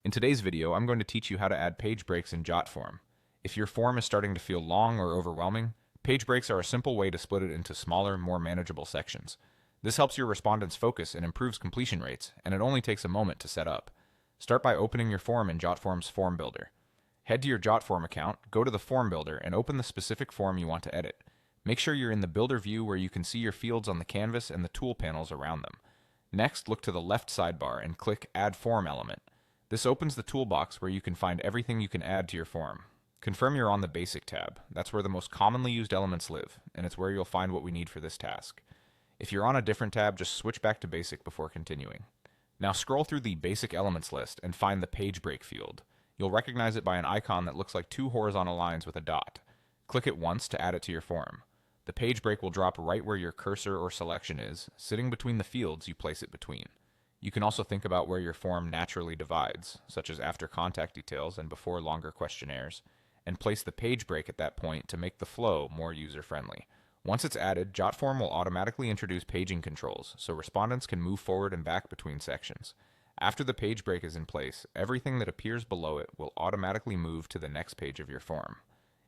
In today's video, I'm going to teach you how to add page breaks in Jotform. If your form is starting to feel long or overwhelming, page breaks are a simple way to split it into smaller, more manageable sections. This helps your respondents focus and improves completion rates, and it only takes a moment to set up. Start by opening your form in Jotform's Form Builder. Head to your Jotform account, go to the Form Builder, and open the specific form you want to edit. Make sure you're in the Builder view where you can see your fields on the canvas and the tool panels around them. Next, look to the left sidebar and click Add Form Element. This opens the toolbox where you can find everything you can add to your form. Confirm you're on the Basic tab. That's where the most commonly used elements live, and it's where you'll find what we need for this task. If you're on a different tab, just switch back to Basic before continuing. Now scroll through the Basic Elements list and find the Page Break field. You'll recognize it by an icon that looks like two horizontal lines with a dot. Click it once to add it to your form. The page break will drop right where your cursor or selection is, sitting between the fields you place it between. You can also think about where your form naturally divides, such as after contact details and before longer questionnaires, and place the page break at that point to make the flow more user-friendly. Once it's added, Jotform will automatically introduce paging controls, so respondents can move forward and back between sections. After the page break is in place, everything that appears below it will automatically move to the next page of your form.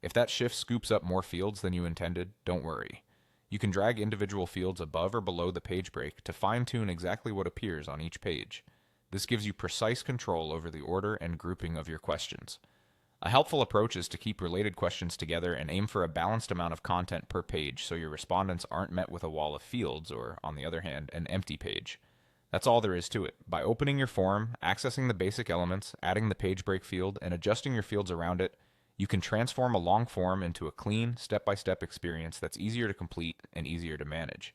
If that shift scoops up more fields than you intended, don't worry. You can drag individual fields above or below the page break to fine-tune exactly what appears on each page. This gives you precise control over the order and grouping of your questions. A helpful approach is to keep related questions together and aim for a balanced amount of content per page so your respondents aren't met with a wall of fields or, on the other hand, an empty page. That's all there is to it. By opening your form, accessing the basic elements, adding the page break field, and adjusting your fields around it, you can transform a long form into a clean, step-by-step experience that's easier to complete and easier to manage.